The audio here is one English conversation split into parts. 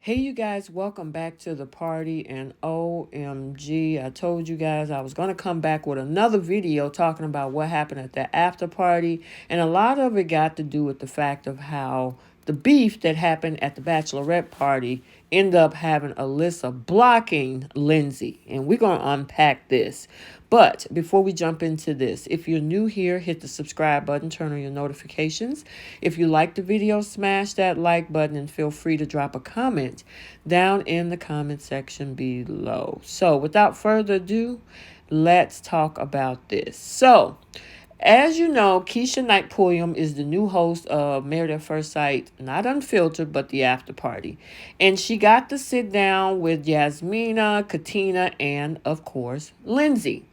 Hey, you guys, welcome back to the party. And OMG, I told you guys I was going to come back with another video talking about what happened at the after party. And a lot of it got to do with the fact of how the beef that happened at the Bachelorette party ended up having Alyssa blocking Lindsay. And we're going to unpack this. But before we jump into this, if you're new here, hit the subscribe button, turn on your notifications. If you like the video, smash that like button and feel free to drop a comment down in the comment section below. So without further ado, let's talk about this. So as you know, Keisha Knight Pulliam is the new host of Married at First Sight, not Unfiltered, but the after party. And she got to sit down with Jasmina, Katina, and, of course, Lindsay.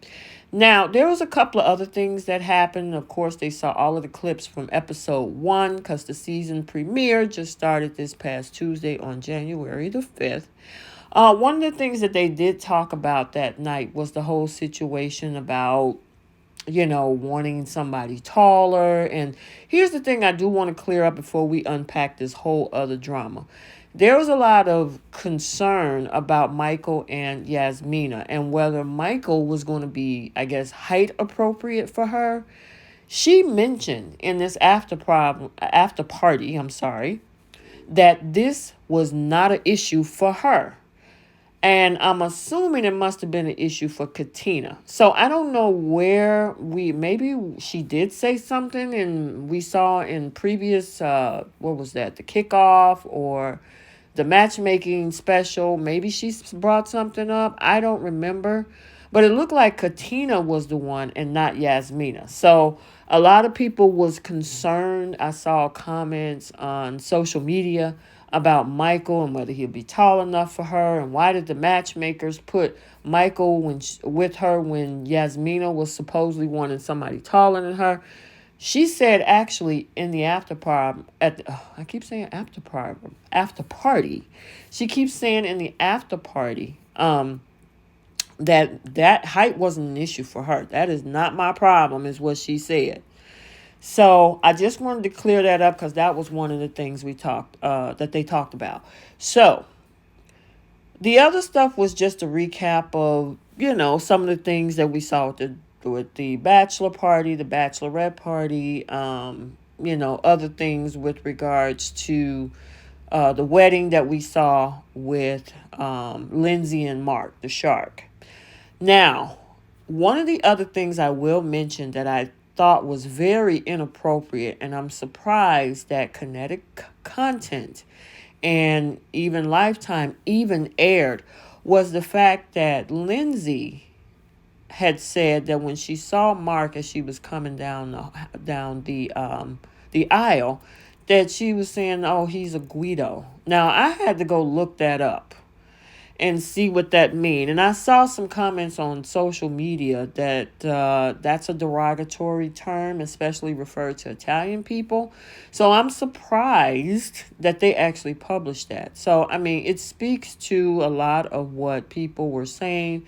Now, there was a couple of other things that happened. Of course, they saw all of the clips from episode 1 because the season premiere just started this past Tuesday on January the 5th. One of the things that they did talk about that night was the whole situation about wanting somebody taller. And here's the thing I do want to clear up before we unpack this whole other drama. There was a lot of concern about Michael and Jasmina and whether Michael was going to be, I guess, height appropriate for her. She mentioned in this after party, that this was not an issue for her. And I'm assuming it must have been an issue for Katina. So I don't know where maybe she did say something and we saw in previous, what was that, the kickoff or the matchmaking special. Maybe she brought something up. I don't remember. But it looked like Katina was the one and not Jasmina. So a lot of people was concerned. I saw comments on social media about Michael and whether he'll be tall enough for her, and why did the matchmakers put Michael with her when Jasmina was supposedly wanting somebody taller than her. She said actually in the after party, after party. She keeps saying in the after party that height wasn't an issue for her. That is not my problem, is what she said. So I just wanted to clear that up because that was one of the things that they talked about. So the other stuff was just a recap of, some of the things that we saw with the bachelor party, the bachelorette party, other things with regards to the wedding that we saw with Lindsey and Mark, the shark. Now, one of the other things I will mention that I thought was very inappropriate, and I'm surprised that Kinetic Content and even Lifetime even aired, was the fact that Lindsay had said that when she saw Mark as she was coming down the aisle, that she was saying, "Oh, he's a Guido." Now I had to go look that up and see what that mean. And I saw some comments on social media that that's a derogatory term, especially referred to Italian people. So I'm surprised that they actually published that. So, I mean, it speaks to a lot of what people were saying.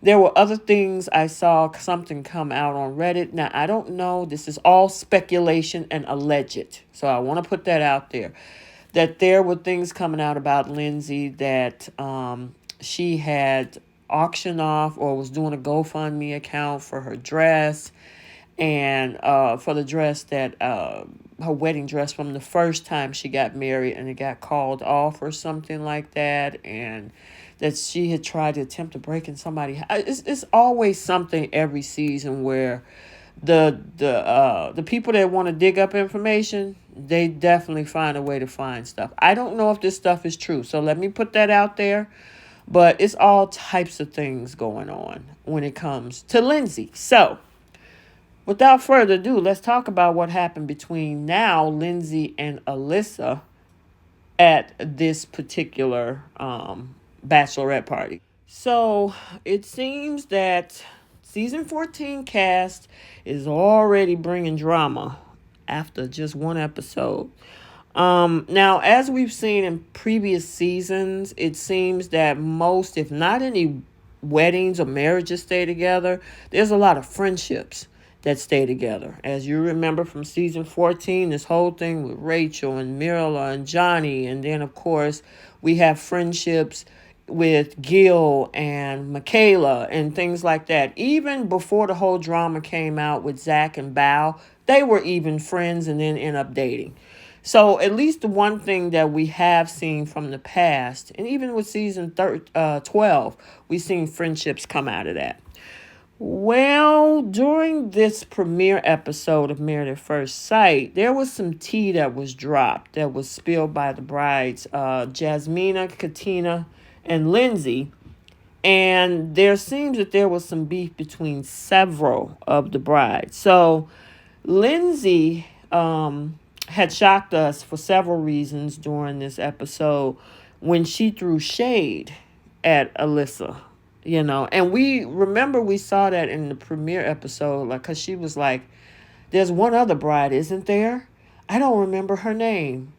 There were other things. I saw something come out on Reddit. Now, I don't know. This is all speculation and alleged. So I want to put that out there. That there were things coming out about Lindsay that she had auctioned off or was doing a GoFundMe account for her dress, and for the dress that her wedding dress from the first time she got married, and it got called off or something like that, and that she had tried to attempt to break in somebody. It's always something every season where the people that want to dig up information, they definitely find a way to find stuff. I don't know if this stuff is true, so let me put that out there. But it's all types of things going on when it comes to Lindsay. So, without further ado, let's talk about what happened between now Lindsay and Alyssa at this particular bachelorette party. So, it seems that season 14 cast is already bringing drama after just one episode. Now, as we've seen in previous seasons, it seems that most, if not any weddings or marriages stay together, there's a lot of friendships that stay together. As you remember from season 14, this whole thing with Rachel and Mirla and Johnny. And then, of course, we have friendships with Gil and Michaela and things like that. Even before the whole drama came out with Zach and Bao, they were even friends and then end up dating. So at least the one thing that we have seen from the past, and even with season 12, we've seen friendships come out of that. Well, during this premiere episode of Married at First Sight, there was some tea that was dropped that was spilled by the brides, Jasmina, Katina, and Lindsey. And there seems that there was some beef between several of the brides. So Lindsey had shocked us for several reasons during this episode when she threw shade at Alyssa. And we remember we saw that in the premiere episode, like, because she was like, there's one other bride, isn't there? I don't remember her name.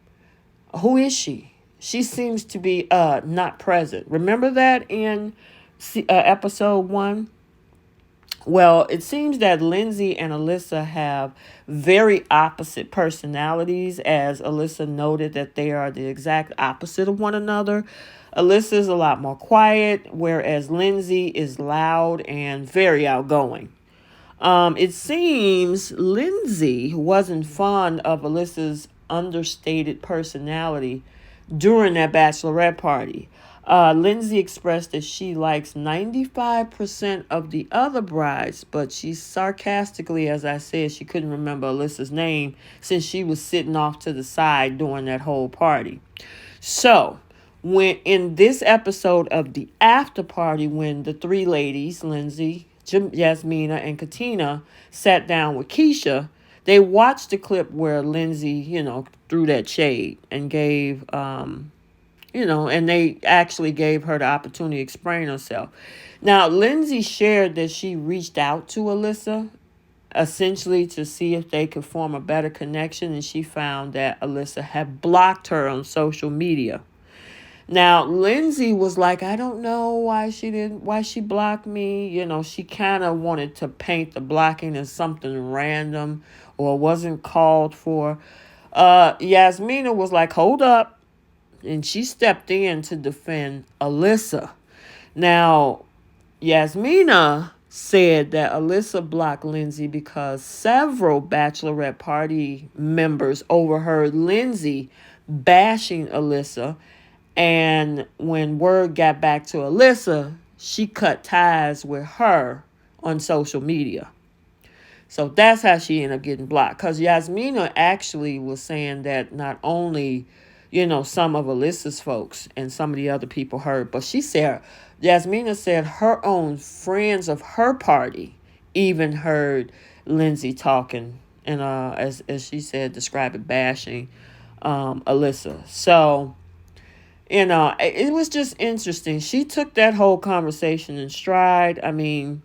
Who is she? She seems to be not present. Remember that in episode 1? Well, it seems that Lindsay and Alyssa have very opposite personalities, as Alyssa noted that they are the exact opposite of one another. Alyssa is a lot more quiet, whereas Lindsay is loud and very outgoing. It seems Lindsay wasn't fond of Alyssa's understated personality during that Bachelorette party. Lindsay expressed that she likes 95% of the other brides, but she sarcastically, as I said, she couldn't remember Alyssa's name since she was sitting off to the side during that whole party. So, when in this episode of the after party, when the three ladies, Lindsay, Jasmina, and Katina, sat down with Keisha, they watched the clip where Lindsay, threw that shade and gave, and they actually gave her the opportunity to explain herself. Now, Lindsay shared that she reached out to Alyssa, essentially to see if they could form a better connection, and she found that Alyssa had blocked her on social media. Now, Lindsay was like, I don't know why she blocked me. She kind of wanted to paint the blocking as something random or wasn't called for. Jasmina was like, hold up. And she stepped in to defend Alyssa. Now, Jasmina said that Alyssa blocked Lindsay because several Bachelorette party members overheard Lindsay bashing Alyssa. And when word got back to Alyssa, she cut ties with her on social media. So that's how she ended up getting blocked. Because Jasmina actually was saying that not only some of Alyssa's folks and some of the other people heard, but Jasmina said her own friends of her party even heard Lindsay talking and as she said, describe it, bashing Alyssa. So, it was just interesting. She took that whole conversation in stride. I mean,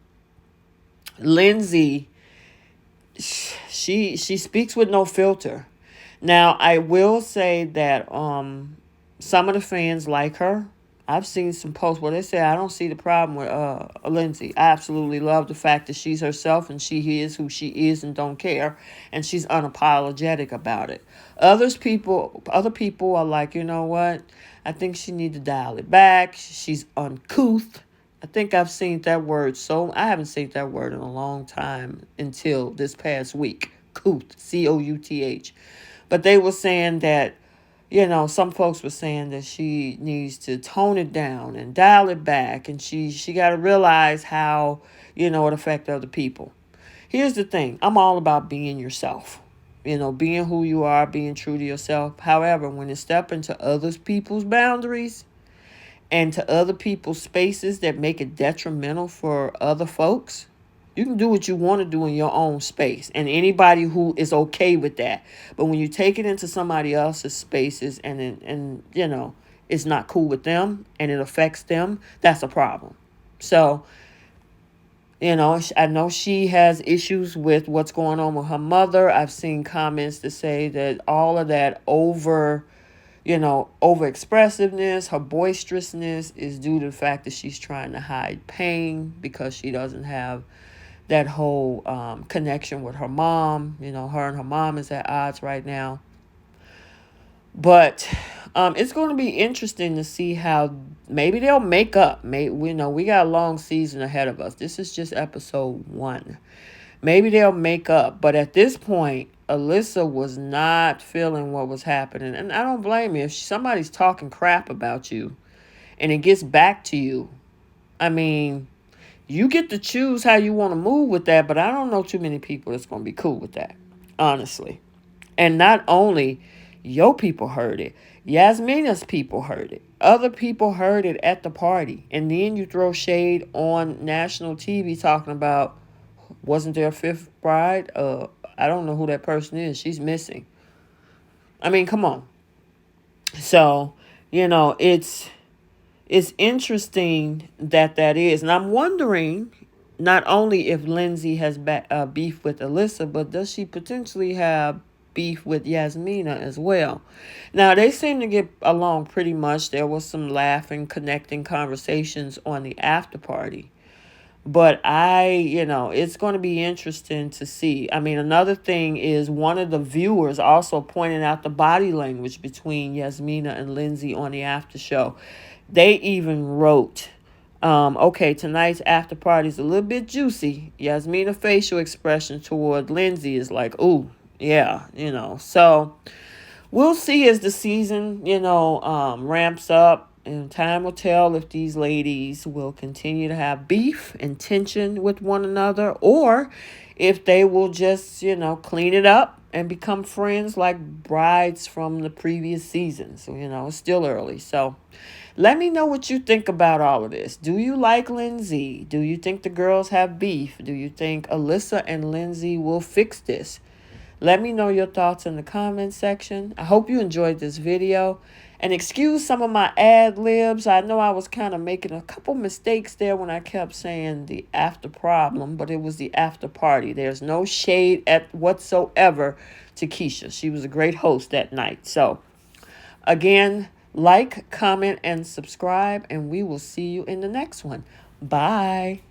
Lindsay, she speaks with no filter. Now, I will say that some of the fans like her. I've seen some posts where they say, I don't see the problem with Lindsay. I absolutely love the fact that she's herself and she is who she is and don't care. And she's unapologetic about it. Other people are like, you know what? I think she need to dial it back. She's uncouth. I think I've seen that word. So I haven't seen that word in a long time until this past week. Couth, Couth. But they were saying that, some folks were saying that she needs to tone it down and dial it back. And she got to realize how, it affects other people. Here's the thing. I'm all about being yourself. Being who you are, being true to yourself. However, when you step into other people's boundaries and to other people's spaces that make it detrimental for other folks, you can do what you want to do in your own space, and anybody who is okay with that. But when you take it into somebody else's spaces and it's not cool with them and it affects them, that's a problem. So, I know she has issues with what's going on with her mother. I've seen comments that say that all of that over expressiveness, her boisterousness is due to the fact that she's trying to hide pain because she doesn't have that whole connection with her mom. You know, her and her mom is at odds right now. But it's going to be interesting to see how maybe they'll make up. Maybe, we know we got a long season ahead of us. This is just episode 1. Maybe they'll make up. But at this point, Alyssa was not feeling what was happening. And I don't blame you. If somebody's talking crap about you and it gets back to you, I mean, you get to choose how you want to move with that. But I don't know too many people that's going to be cool with that, honestly. And not only your people heard it, Jasmina's people heard it. Other people heard it at the party. And then you throw shade on national TV talking about, wasn't there a fifth bride? I don't know who that person is. She's missing. I mean, come on. So, you know, it's interesting that is. And I'm wondering not only if Lindsay has beef with Alyssa, but does she potentially have beef with Jasmina as well? Now, they seem to get along pretty much. There was some laughing, connecting conversations on the after party. But it's going to be interesting to see. I mean, another thing is one of the viewers also pointed out the body language between Jasmina and Lindsay on the after show. They even wrote, okay, tonight's after party is a little bit juicy. Jasmina facial expression toward Lindsay is like, ooh, yeah, So we'll see as the season, ramps up. And time will tell if these ladies will continue to have beef and tension with one another, or if they will just, clean it up and become friends like brides from the previous season. So, it's still early. So let me know what you think about all of this. Do you like Lindsay? Do you think the girls have beef? Do you think Alyssa and Lindsay will fix this? Let me know your thoughts in the comment section. I hope you enjoyed this video. And excuse some of my ad-libs. I know I was kind of making a couple mistakes there when I kept saying the after problem, but it was the after party. There's no shade whatsoever to Keisha. She was a great host that night. So, again, like, comment, and subscribe, and we will see you in the next one. Bye.